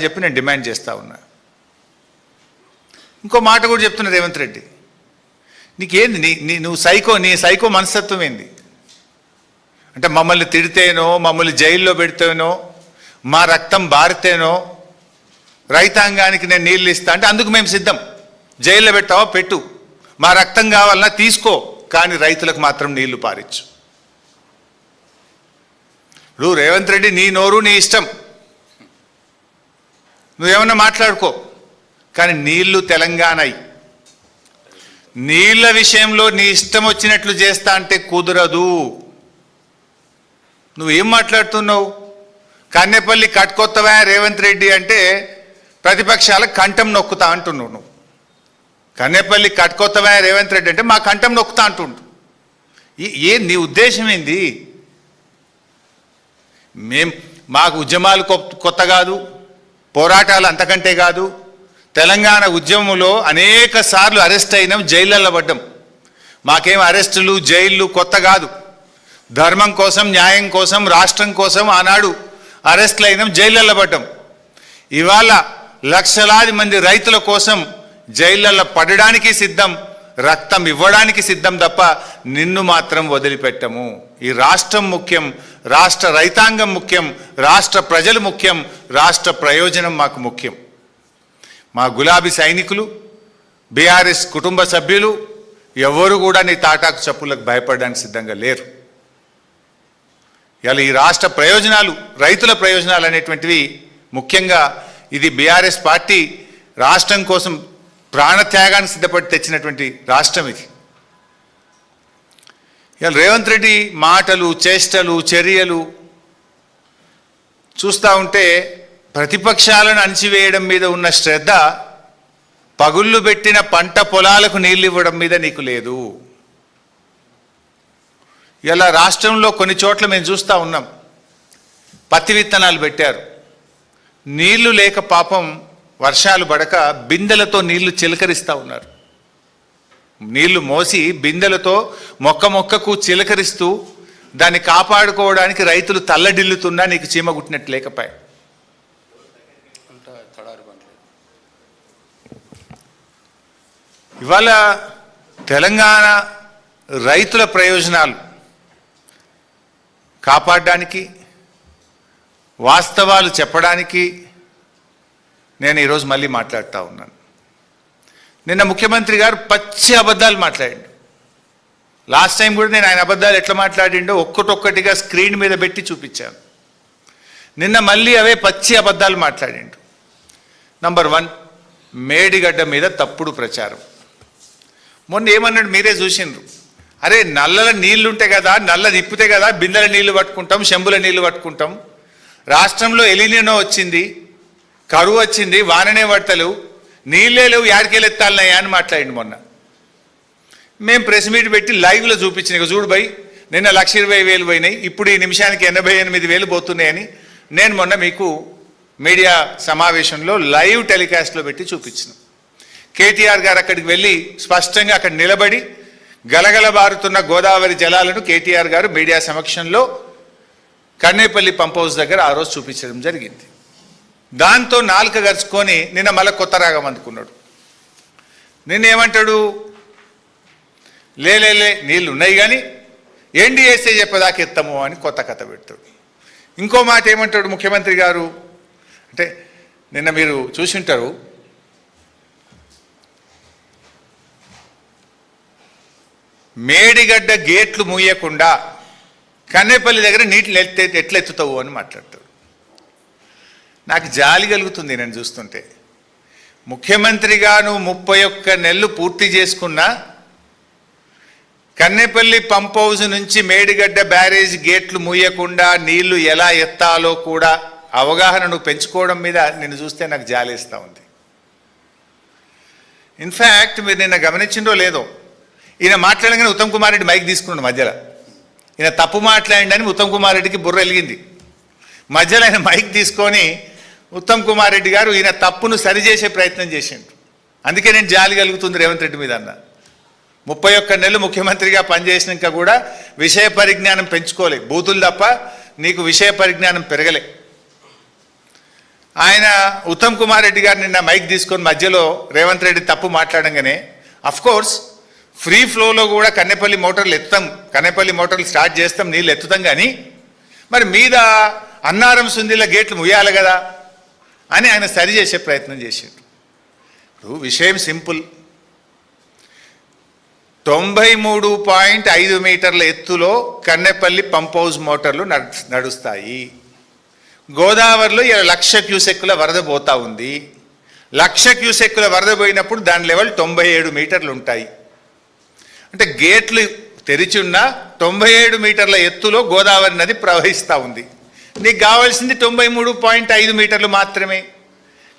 చెప్పి నేను డిమాండ్ చేస్తూ ఉన్నా. ఇంకో మాట కూడా చెప్తున్నా రేవంత్ రెడ్డి, నీకేంది నీ సైకో మనస్తత్వం ఏంది? అంటే మమ్మల్ని తిడితేనో మమ్మల్ని జైల్లో పెడితేనో మా రక్తం బారితేనో రైతాంగానికి నేను నీళ్ళు ఇస్తా అంటే అందుకు మేము సిద్ధం. జైల్లో పెట్టావా పెట్టు, మా రక్తం కావాలన్నా తీసుకో, కానీ రైతులకు మాత్రం నీళ్లు పారించు. ఇప్పుడు రేవంత్ రెడ్డి నీ నోరు నీ ఇష్టం, నువ్వేమన్నా మాట్లాడుకో, కానీ నీళ్లు తెలంగాణ నీళ్ల విషయంలో నీ ఇష్టం వచ్చినట్లు చేస్తా అంటే కుదరదు. నువ్వేం మాట్లాడుతున్నావు? కన్నెపల్లి కట్టుకొత్తవా రేవంత్ రెడ్డి అంటే ప్రతిపక్షాలకు కంఠం నొక్కుతా అంటున్నావు. నువ్వు కన్నెపల్లి కట్టుకొత్తవా రేవంత్ రెడ్డి అంటే మా కంఠం నొక్కుతా అంటుండు. నీ ఉద్దేశం ఏంది? మాకు ఉద్యమాలు కొత్త కాదు, పోరాటాలు అంతకంటే కాదు. తెలంగాణ ఉద్యమంలో అనేక సార్లు అరెస్ట్ అయినాం, జైళ్ళల్లో పడ్డాం. మాకేం అరెస్టులు జైళ్ళు కొత్త కాదు. ధర్మం కోసం, న్యాయం కోసం, రాష్ట్రం కోసం ఆనాడు అరెస్టులు అయినాం, జైళ్ళల్లో పడ్డాం. ఇవాళ లక్షలాది మంది రైతుల కోసం జైళ్ళల్లో పడడానికి సిద్ధం, రక్తం ఇవ్వడానికి సిద్ధం తప్ప నిన్ను మాత్రం వదిలిపెట్టము. ఈ రాష్ట్రం ముఖ్యం, రాష్ట్ర రైతాంగం ముఖ్యం, రాష్ట్ర ప్రజలు ముఖ్యం, రాష్ట్ర ప్రయోజనం మాకు ముఖ్యం. మా గులాబీ సైనికులు, బీఆర్ఎస్ కుటుంబ సభ్యులు ఎవరు కూడా నీ తాటాకు చప్పులకు భయపడడానికి సిద్ధంగా లేరు. ఇలా ఈ రాష్ట్ర ప్రయోజనాలు, రైతుల ప్రయోజనాలు అనేటువంటివి ముఖ్యంగా ఇది బీఆర్ఎస్ పార్టీ రాష్ట్రం కోసం ప్రాణత్యాగానికి సిద్ధపడి తెచ్చినటువంటి రాష్ట్రం ఇది. ఇలా రేవంత్ రెడ్డి మాటలు, చేష్టలు, చర్యలు చూస్తూ ఉంటే ప్రతిపక్షాలను అణిచివేయడం మీద ఉన్న శ్రద్ధ పగుళ్ళు పెట్టిన పంట పొలాలకు నీళ్ళు ఇవ్వడం మీద నీకు లేదు. ఇలా రాష్ట్రంలో కొన్ని చోట్ల మేము చూస్తూ ఉన్నాం, పత్తి విత్తనాలు పెట్టారు, నీళ్లు లేక పాపం వర్షాలు పడక బిందెలతో నీళ్లు చిలకరిస్తూ ఉన్నారు. నీళ్లు మోసి బిందెలతో మొక్కకు చిలకరిస్తూ దాన్ని కాపాడుకోవడానికి రైతులు తల్లడిల్లుతున్నా నీకు చీమ గుట్టినట్టు లేకపోయా. ఇవాళ తెలంగాణ రైతుల ప్రయోజనాలు కాపాడడానికి, వాస్తవాలు చెప్పడానికి నేను ఈరోజు మళ్ళీ మాట్లాడుతూ ఉన్నాను. నిన్న ముఖ్యమంత్రి గారు పచ్చి అబద్ధాలు మాట్లాడిండు. లాస్ట్ టైం కూడా నేను ఆయన అబద్ధాలు ఎట్లా మాట్లాడిండో ఒక్కటొక్కటిగా స్క్రీన్ మీద పెట్టి చూపించాను. నిన్న మళ్ళీ అవే పచ్చి అబద్ధాలు మాట్లాడిండు. నంబర్ 1, మేడిగడ్డ మీద తప్పుడు ప్రచారం. మొన్న ఏమన్నాడు మీరే చూసిండ్రు, అరే నల్లల నీళ్లు ఉంటాయి కదా, నల్ల తిప్పితే కదా బిందెల నీళ్లు పట్టుకుంటాం, చెంబుల నీళ్లు పట్టుకుంటాం. రాష్ట్రంలో ఎలినినో వచ్చింది, కరువు వచ్చింది, వాననే పడతలేవు, నీళ్ళే లేవు, యాడికెళ్ళి ఎత్తాలన్నాయా అని మాట్లాడిండు మొన్న. మేము ప్రెస్ మీట్ పెట్టి లైవ్లో చూపించిన, ఇక చూడు భయ్ నిన్న 1,20,000 పోయినాయి, ఇప్పుడు ఈ నిమిషానికి 88,000 పోతున్నాయని నేను మొన్న మీకు మీడియా సమావేశంలో లైవ్ టెలికాస్ట్లో పెట్టి చూపించిన. కేటీఆర్ గారు అక్కడికి వెళ్ళి స్పష్టంగా అక్కడ నిలబడి గలగల బారుతున్న గోదావరి జలాలను కేటీఆర్ గారు మీడియా సమక్షంలో కన్నేపల్లి పంప్ హౌస్ దగ్గర ఆ రోజు చూపించడం జరిగింది. దాంతో నాలుక గరుచుకొని నిన్న మళ్ళీ కొత్త రాగం అందుకున్నాడు. నిన్నేమంటాడు, లేలే నీళ్ళు ఉన్నాయి కానీ ఎన్డీఎస్ఏ చెప్పదాకా ఎత్తము అని కొత్త కథ పెడతాడు. ఇంకో మాట ఏమంటాడు ముఖ్యమంత్రి గారు అంటే, నిన్న మీరు చూసింటారు, మేడిగడ్డ గేట్లు మూయకుండా కన్నేపల్లి దగ్గర నీటిని ఎట్లా ఎత్తుతావు అని మాట్లాడతాడు. నాకు జాలి కలుగుతుంది నేను చూస్తుంటే. ముఖ్యమంత్రిగా నువ్వు 31 నెలలు పూర్తి చేసుకున్నా కన్నేపల్లి పంప్ హౌస్ నుంచి మేడిగడ్డ బ్యారేజ్ గేట్లు మూయకుండా నీళ్లు ఎలా ఎత్తాలో కూడా అవగాహన నువ్వు పెంచుకోవడం మీద నిన్ను చూస్తే నాకు జాలేస్తూ ఉంది. ఇన్ఫ్యాక్ట్ మీరు నిన్న గమనించిందో లేదో, ఈయన మాట్లాడగానే ఉత్తమ్ కుమార్ రెడ్డి మైక్ తీసుకున్నాడు మధ్యలో. ఈయన తప్పు మాట్లాడిండని ఉత్తమ్ కుమార్ రెడ్డికి బుర్ర వెలిగింది. మధ్యలో ఆయన మైక్ తీసుకొని ఉత్తమ్ కుమార్ రెడ్డి గారు ఈయన తప్పును సరిచేసే ప్రయత్నం చేసిండు. అందుకే నేను జాలి కలుగుతుంది రేవంత్ రెడ్డి మీద అన్న. 31 నెలలు ముఖ్యమంత్రిగా పనిచేసినాక కూడా విషయ పరిజ్ఞానం పెంచుకోలే, బూతులు తప్ప నీకు విషయ పరిజ్ఞానం పెరగలే. ఆయన ఉత్తమ్ కుమార్ రెడ్డి గారు నిన్న మైక్ తీసుకొని మధ్యలో రేవంత్ రెడ్డి తప్పు మాట్లాడంగానే కోర్స్ ఫ్రీ ఫ్లోలో కూడా కన్నెపల్లి మోటార్లు ఎత్తుతాం, కన్నెపల్లి మోటార్లు స్టార్ట్ చేస్తాం, నీళ్ళు ఎత్తుతాం, కానీ మరి మీద అన్నారం సుందిల గేట్లు ముయ్యాలి కదా అని ఆయన సరి చేసే ప్రయత్నం చేసిండు. ఇప్పుడు విషయం సింపుల్. 93.5 మీటర్ల ఎత్తులో కన్నెపల్లి పంప్ హౌస్ మోటార్లు నడుస్తాయి. గోదావరిలో 1,00,000 క్యూసెక్కుల వరద పోతా ఉంది. 1,00,000 క్యూసెక్కుల వరద పోయినప్పుడు దాని లెవెల్ 97 మీటర్లు ఉంటాయి. అంటే గేట్లు తెరిచి ఉన్న 97 మీటర్ల ఎత్తులో గోదావరి నది ప్రవహిస్తూ ఉంది. నీకు కావాల్సింది 93.5 మీటర్లు మాత్రమే.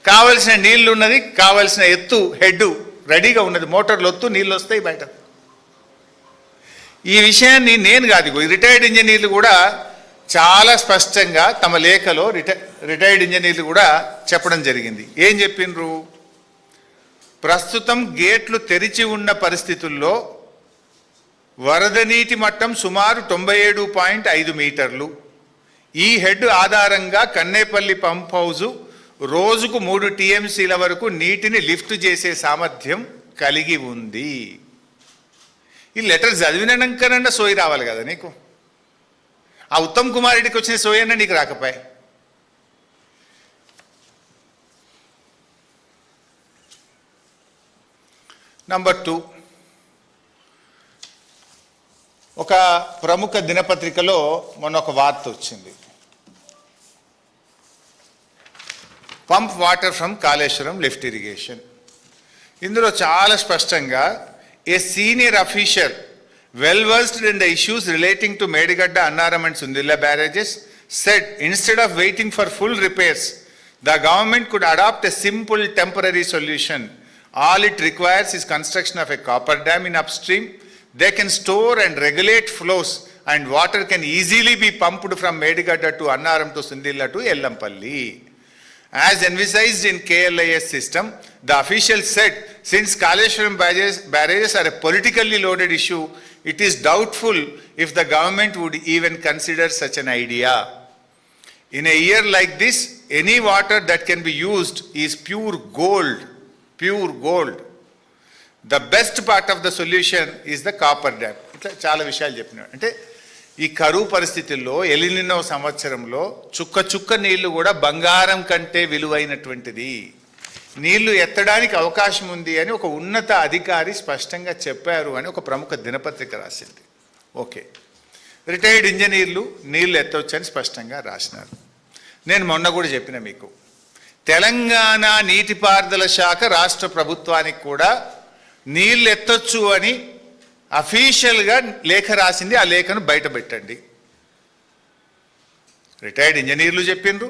కావలసిన నీళ్లు ఉన్నది, కావలసిన ఎత్తు హెడ్ రెడీగా ఉన్నది, మోటార్లు ఒత్తు నీళ్ళు వస్తాయి బయట. ఈ విషయాన్ని నేను కాదు, రిటైర్డ్ ఇంజనీర్లు కూడా చాలా స్పష్టంగా తమ లేఖలో రిటైర్డ్ ఇంజనీర్లు కూడా చెప్పడం జరిగింది. ఏం చెప్పిండ్రు? ప్రస్తుతం గేట్లు తెరిచి ఉన్న పరిస్థితుల్లో వరద నీటి మట్టం సుమారు 97.5 మీటర్లు. ఈ హెడ్ ఆధారంగా కన్నేపల్లి పంప్ హౌజు రోజుకు 3 టీఎంసీల వరకు నీటిని లిఫ్ట్ చేసే సామర్థ్యం కలిగి ఉంది. ఈ లెటర్ చదివినాకనన్నా సోయి రావాలి కదా నీకు. ఆ ఉత్తమ్ కుమార్ రెడ్డికి వచ్చిన సోయి అన్నా నీకు రాకపోయా? నంబర్ 2, ఒక ప్రముఖ దినపత్రికలో మొన్న ఒక వార్త వచ్చింది. Pump water from Kaleshwaram lift irrigation. ఇందులో చాలా స్పష్టంగా a senior official well versed in the issues relating to Medigadda, Annaram and Sundilla barrages said instead of waiting for full repairs, the government could adopt a simple temporary solution. All it requires is construction of a copper dam in upstream. They can store and regulate flows and water can easily be pumped from Medigadda to Annaram to Sundilla to Ellampalli. As envisaged in KLIS system, the official said, since Kaleshwaram barrages are a politically loaded issue, it is doubtful if the government would even consider such an idea. In a year like this, any water that can be used is pure gold, pure gold. The best part of the solution is the copper dam. ఇట్లా చాలా విషయాలు చెప్పినాడు. అంటే ఈ కరువు పరిస్థితుల్లో El Niño సంవత్సరంలో చుక్క చుక్క నీళ్లు కూడా బంగారం కంటే విలువైనటువంటిది, నీళ్లు ఎత్తడానికి అవకాశం ఉంది అని ఒక ఉన్నత అధికారి స్పష్టంగా చెప్పారు అని ఒక ప్రముఖ దినపత్రిక రాసింది. ఓకే, రిటైర్డ్ ఇంజనీర్లు నీళ్లు ఎత్తవచ్చని స్పష్టంగా రాసినారు. నేను మొన్న కూడా చెప్పిన మీకు, తెలంగాణ నీటిపారుదల శాఖ రాష్ట్ర ప్రభుత్వానికి కూడా నీళ్లు ఎత్తొచ్చు అని అఫీషియల్గా లేఖ రాసింది. ఆ లేఖను బయట పెట్టండి. రిటైర్డ్ ఇంజనీర్లు చెప్పిండ్రు,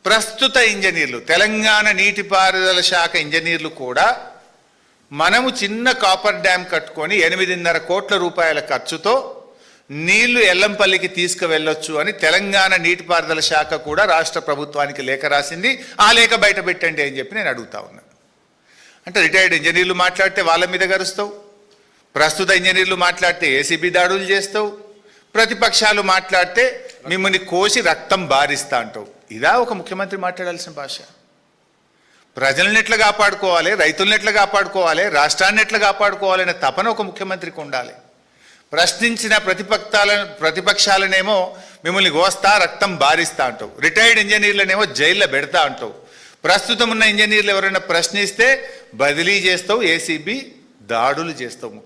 ప్రస్తుత ఇంజనీర్లు, తెలంగాణ నీటిపారుదల శాఖ ఇంజనీర్లు కూడా మనము చిన్న కాపర్ డ్యామ్ కట్టుకొని 8.5 కోట్ల రూపాయల ఖర్చుతో నీళ్లు ఎల్లంపల్లికి తీసుకువెళ్ళొచ్చు అని తెలంగాణ నీటిపారుదల శాఖ కూడా రాష్ట్ర ప్రభుత్వానికి లేఖ రాసింది. ఆ లేఖ బయట పెట్టండి అని చెప్పి నేను అడుగుతా ఉన్నాను. అంటే రిటైర్డ్ ఇంజనీర్లు మాట్లాడితే వాళ్ళ మీద గరుస్తావు, ప్రస్తుత ఇంజనీర్లు మాట్లాడితే ఏసీబీ దాడులు చేస్తావు, ప్రతిపక్షాలు మాట్లాడితే మిమ్మల్ని కోసి రక్తం బారిస్తా అంటావు. ఇదా ఒక ముఖ్యమంత్రి మాట్లాడాల్సిన భాష? ప్రజలను ఎట్లా కాపాడుకోవాలి, రైతులను ఎట్లా కాపాడుకోవాలి, రాష్ట్రాన్ని ఎట్లా కాపాడుకోవాలి అనే తపన ఒక ముఖ్యమంత్రికి ఉండాలి. ప్రశ్నించిన ప్రతిపక్షాలనేమో మిమ్మల్ని కోస్తా రక్తం బారిస్తా అంటావు, రిటైర్డ్ ఇంజనీర్లనేమో జైల్లో పెడతా అంటావు, ప్రస్తుతం ఉన్న ఇంజనీర్లు ఎవరైనా ప్రశ్నిస్తే బదిలీ చేస్తావు, ఏసీబీ దాడులు చేస్తావు.